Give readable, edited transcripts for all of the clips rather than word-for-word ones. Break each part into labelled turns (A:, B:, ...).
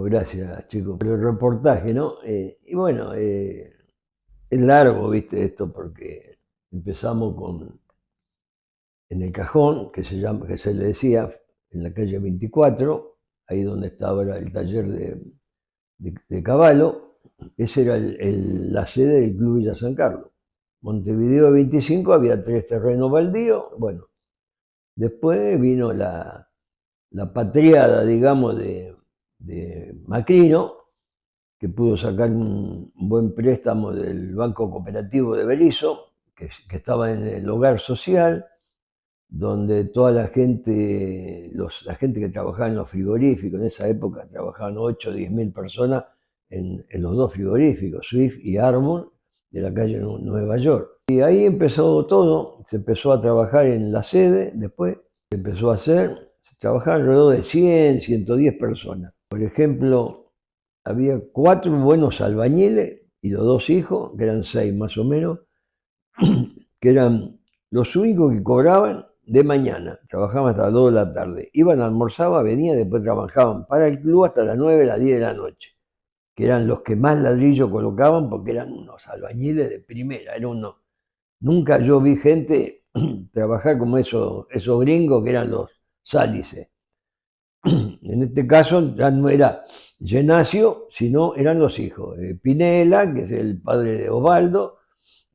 A: gracias, chicos, por el reportaje, ¿no? Y bueno, es largo, viste, esto, porque empezamos en el cajón, que se le decía, en la calle 24, ahí donde estaba ahora el taller de Cavallo. Esa era la sede del Club Villa San Carlos. Montevideo 25 había 3 terrenos baldíos. Bueno, después vino la patriada, digamos, de Macrino, que pudo sacar un buen préstamo del Banco Cooperativo de Berisso, que estaba en el hogar social, donde toda la gente que trabajaba en los frigoríficos, en esa época trabajaban 8 o 10 mil personas en los dos frigoríficos, Swift y Arbor, de la calle Nueva York. Y ahí empezó todo, se empezó a trabajar en la sede, después se empezó a hacer, se trabajaba alrededor de 100, 110 personas. Por ejemplo, había 4 buenos albañiles y los 2 hijos, que eran 6 más o menos, que eran los únicos que cobraban de mañana, trabajaban hasta las 2 de la tarde, iban, almorzaban, venían, después trabajaban para el club hasta las 9, las 10 de la noche, que eran los que más ladrillo colocaban porque eran unos albañiles de primera, nunca yo vi gente trabajar como esos gringos que eran los sálices. En este caso ya no era Genacio, sino eran los hijos, Pinela, que es el padre de Osvaldo,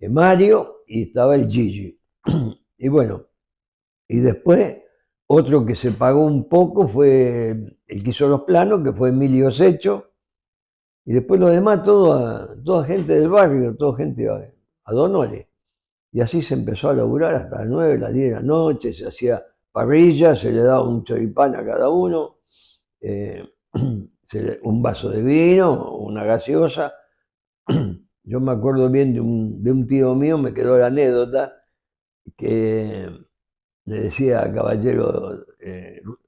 A: Mario, y estaba el Gigi. Y bueno, y después otro que se pagó un poco fue el que hizo los planos, que fue Emilio Secho, y después los demás, toda gente del barrio, toda gente a donores. Y así se empezó a laburar hasta las 9, las 10 de la noche, se hacía parrilla, se le daba un choripán a cada uno, eh, un vaso de vino, una gaseosa. Yo me acuerdo bien de un tío mío, me quedó la anécdota, que le decía a Caballero,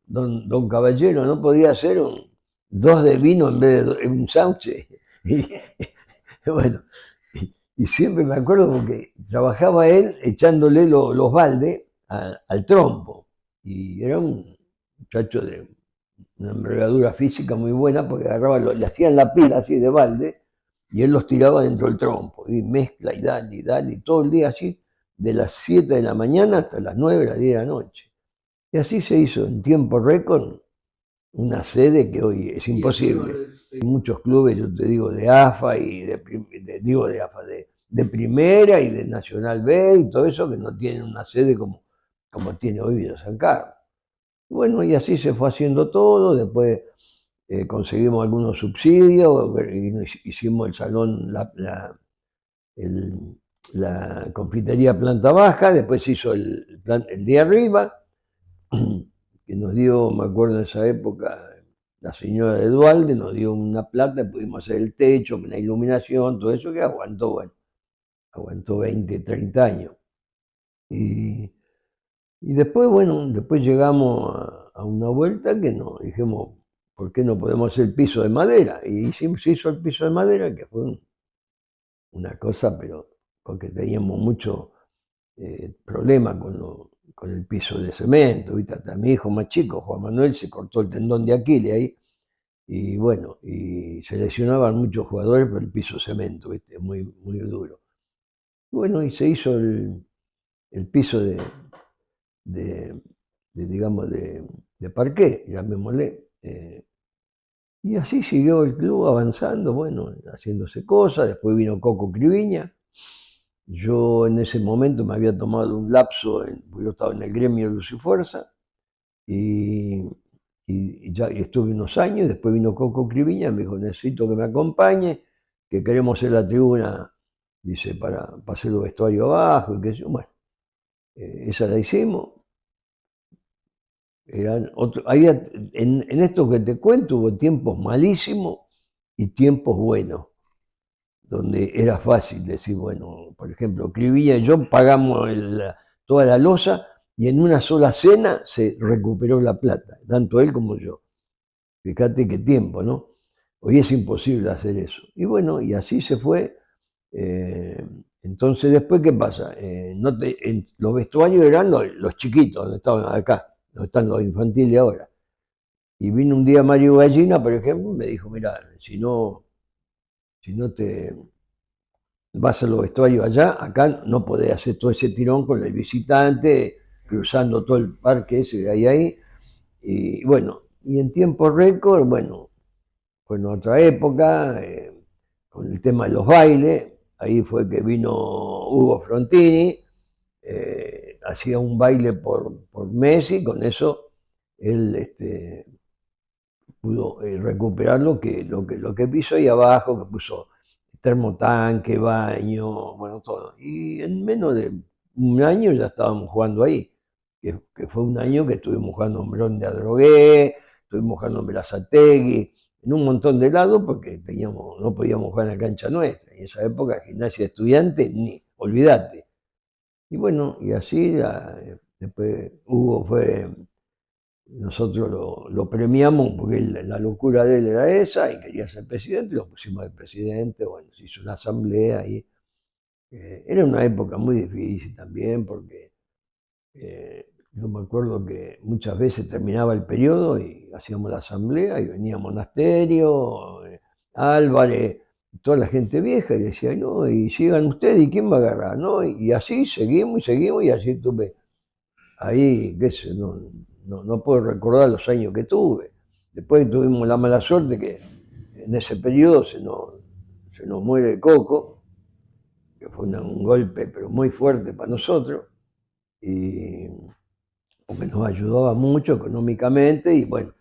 A: don Caballero, ¿no podía hacer dos de vino en vez de un sauce? Y bueno, y siempre me acuerdo porque trabajaba él echándole los baldes al trompo. Y era un muchacho de una envergadura física muy buena, porque agarraba, le hacían la pila así de balde, y él los tiraba dentro del trompo, y mezcla y dale, y todo el día así, de las 7 de la mañana hasta las 9, las 10 de la noche. Y así se hizo en tiempo récord una sede que hoy es imposible. Hay muchos clubes, yo te digo, de AFA y de primera y de Nacional B y todo eso, que no tienen una sede como tiene hoy Villa San Carlos. Bueno, y así se fue haciendo todo. Después conseguimos algunos subsidios, y hicimos el salón, la confitería planta baja. Después se hizo el de arriba, que nos dio, me acuerdo en esa época, la señora de Dualde nos dio una plata, pudimos hacer el techo, la iluminación, todo eso, que aguantó, bueno, aguantó 20, 30 años. Y después, bueno, después llegamos a una vuelta que nos dijimos, ¿por qué no podemos hacer el piso de madera? Y se hizo el piso de madera, que fue una cosa, pero porque teníamos mucho problema con el piso de cemento, ¿viste? Hasta mi hijo más chico, Juan Manuel, se cortó el tendón de Aquiles ahí, y bueno, y se lesionaban muchos jugadores por el piso de cemento, ¿viste? Muy, muy duro. Bueno, y se hizo el piso de, digamos, de parqué, llamémosle. Y así siguió el club avanzando, bueno, haciéndose cosas. Después vino Coco Criviña. Yo en ese momento me había tomado un lapso, porque yo estaba en el gremio de Luz y Fuerza, y, ya estuve unos años. Después vino Coco Criviña, me dijo, necesito que me acompañe, que queremos hacer la tribuna, dice, para hacer los vestuarios abajo, y qué sé yo. Bueno, esa la hicimos. En esto que te cuento hubo tiempos malísimos y tiempos buenos, donde era fácil decir, bueno, por ejemplo, Cribilla y yo pagamos toda la loza, y en una sola cena se recuperó la plata, tanto él como yo. Fíjate qué tiempo, ¿no? Hoy es imposible hacer eso. Y bueno, y así se fue. eh, entonces, después, ¿qué pasa? Los vestuarios eran los chiquitos, donde estaban acá, donde están los infantiles ahora. Y vino un día Mario Gallina, por ejemplo, y me dijo, mira, si no te vas a los vestuarios allá, acá no podés hacer todo ese tirón con el visitante, cruzando todo el parque ese que hay ahí. Y bueno, y en tiempo récord, bueno, fue en otra época, con el tema de los bailes, ahí fue que vino Hugo Frontini, hacía un baile por mes y con eso él pudo recuperar lo que puso ahí abajo, que puso termotanque, baño, bueno, todo. Y en menos de un año ya estábamos jugando ahí, que fue un año que estuvimos jugando en Bron de Adrogué, estuvimos jugando en Berazategui, en un montón de lados porque no podíamos jugar en la cancha nuestra. Y en esa época, gimnasia de estudiantes, ni, olvídate. Y bueno, y así después Hugo fue, nosotros lo premiamos porque la locura de él era esa y quería ser presidente, lo pusimos de presidente, bueno, se hizo una asamblea y era una época muy difícil también porque yo me acuerdo que muchas veces terminaba el periodo y hacíamos la asamblea y venía Monasterio, Álvarez, toda la gente vieja y decía, no, y sigan ustedes y quién va a agarrar, ¿no? Y así seguimos y así tuve ahí, qué sé, no puedo recordar los años que tuve. Después tuvimos la mala suerte que en ese periodo se nos muere Coco, que fue un golpe pero muy fuerte para nosotros, y porque nos ayudaba mucho económicamente y bueno,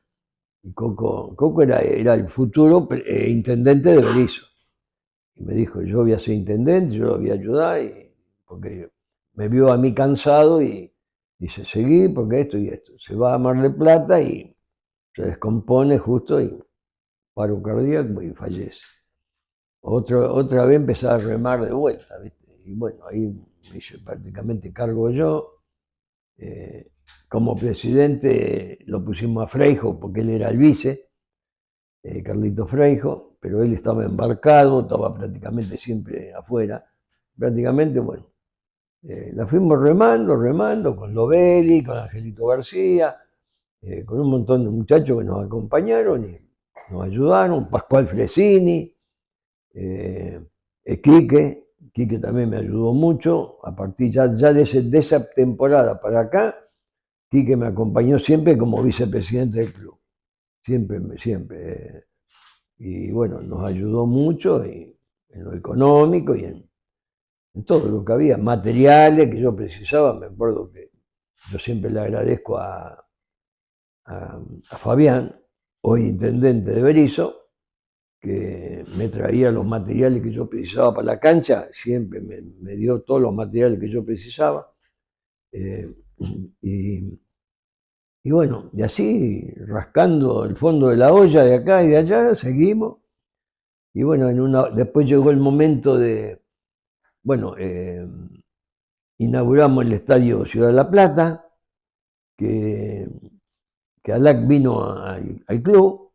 A: y Coco era el futuro intendente de Berisso. Y me dijo, yo voy a ser intendente, yo lo voy a ayudar, porque me vio a mí cansado y dice, seguí porque esto y esto. Se va a Mar del Plata y se descompone justo y paro cardíaco y fallece. Otra vez empecé a remar de vuelta, ¿viste? Y bueno, ahí me hice prácticamente cargo yo. Eh, como presidente lo pusimos a Freijo porque él era el vice, Carlito Freijo, pero él estaba embarcado, estaba prácticamente siempre afuera. Prácticamente, bueno, la fuimos remando con Lovelli, con Angelito García, con un montón de muchachos que nos acompañaron y nos ayudaron, Pascual Fresini, Quique también me ayudó mucho, a partir ya de esa temporada para acá, Quique me acompañó siempre como vicepresidente del club, siempre. Y bueno, nos ayudó mucho en lo económico y en todo lo que había, materiales que yo precisaba, me acuerdo que yo siempre le agradezco a Fabián, hoy intendente de Berisso, que me traía los materiales que yo precisaba para la cancha, siempre me dio todos los materiales que yo precisaba. Eh, y, y bueno, y así, rascando el fondo de la olla de acá y de allá, seguimos. Y bueno, después llegó el momento de, bueno, inauguramos el Estadio Ciudad de la Plata, que, que Alac vino al club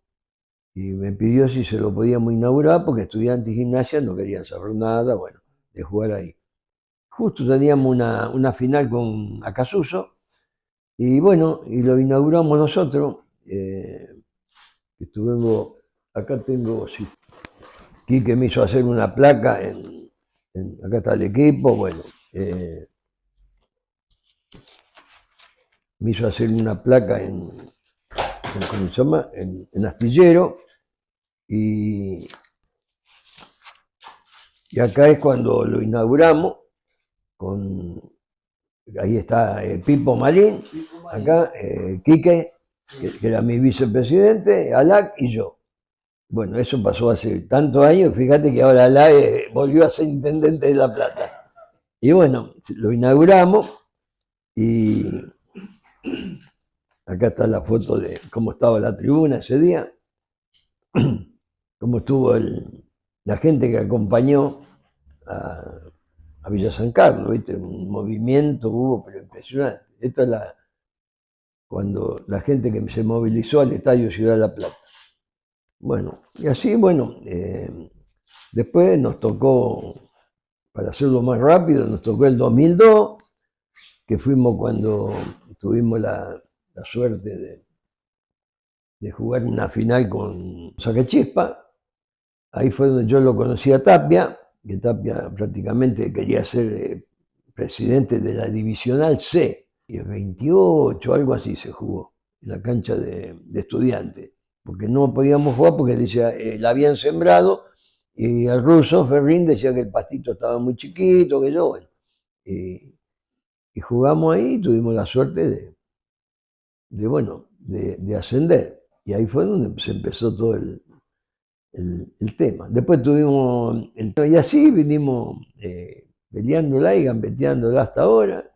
A: y me pidió si se lo podíamos inaugurar porque estudiantes y gimnasia no querían saber nada, bueno, de jugar ahí. Justo teníamos una final con Acasuso y bueno, y lo inauguramos nosotros. Estuvimos, acá tengo, sí, Quique me hizo hacer una placa acá está el equipo, bueno, me hizo hacer una placa ¿cómo se llama? En Astillero, y, y acá es cuando lo inauguramos, ahí está Pipo Marín, acá Quique, que era mi vicepresidente, Alac y yo. Bueno, eso pasó hace tantos años, fíjate que ahora Alac volvió a ser intendente de La Plata. Y bueno, lo inauguramos y acá está la foto de cómo estaba la tribuna ese día, cómo estuvo la gente que acompañó a Villa San Carlos, ¿viste? Un movimiento hubo, pero impresionante. Esta es cuando la gente que se movilizó al Estadio Ciudad de la Plata. Bueno, y así, bueno, después nos tocó, para hacerlo más rápido, nos tocó el 2002, que fuimos cuando tuvimos la suerte de jugar una final con Sacachispa. Ahí fue donde yo lo conocí a Tapia, que Tapia prácticamente quería ser presidente de la Divisional C, y el 28, algo así se jugó, en la cancha de Estudiantes, porque no podíamos jugar porque decía, la habían sembrado, y el ruso Ferrín decía que el pastito estaba muy chiquito, que yo, bueno. Y jugamos ahí y tuvimos la suerte de ascender. Y ahí fue donde se empezó todo el tema. Después tuvimos el tema, y así vinimos peleándola y gambeteándola hasta ahora.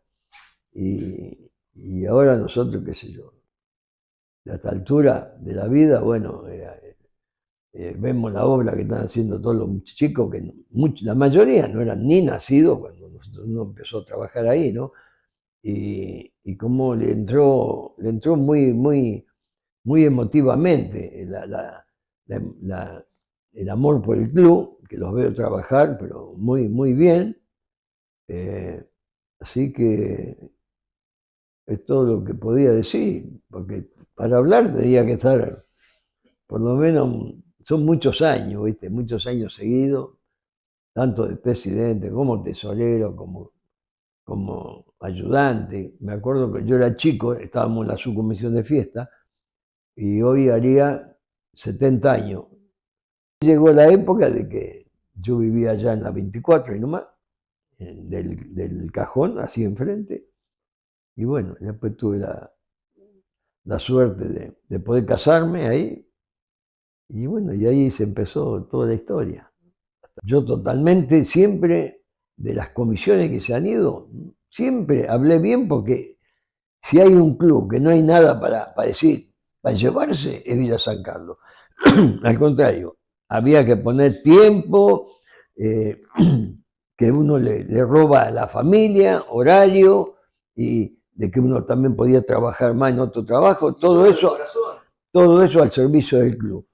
A: Y ahora nosotros, qué sé yo, a esta altura de la vida, bueno, vemos la obra que están haciendo todos los chicos, que la mayoría no eran ni nacidos cuando uno empezó a trabajar ahí, ¿no? Y cómo le entró muy emotivamente el amor por el club, que los veo trabajar, pero muy bien. Así que es todo lo que podía decir, porque para hablar tenía que estar, por lo menos, son muchos años, ¿viste? Muchos años seguidos, tanto de presidente como tesorero, como ayudante. Me acuerdo que yo era chico, estábamos en la subcomisión de fiesta, y hoy haría 70 años. Llegó la época de que yo vivía allá en la 24 y nomás, del cajón, así enfrente, y bueno, después tuve la suerte de poder casarme ahí, y bueno, y ahí se empezó toda la historia. Yo totalmente, siempre, de las comisiones que se han ido, siempre hablé bien, porque si hay un club que no hay nada para decir, para llevarse, es Villa San Carlos. Al contrario, había que poner tiempo, que uno le roba a la familia, horario, y de que uno también podía trabajar más en otro trabajo, todo eso al servicio del club.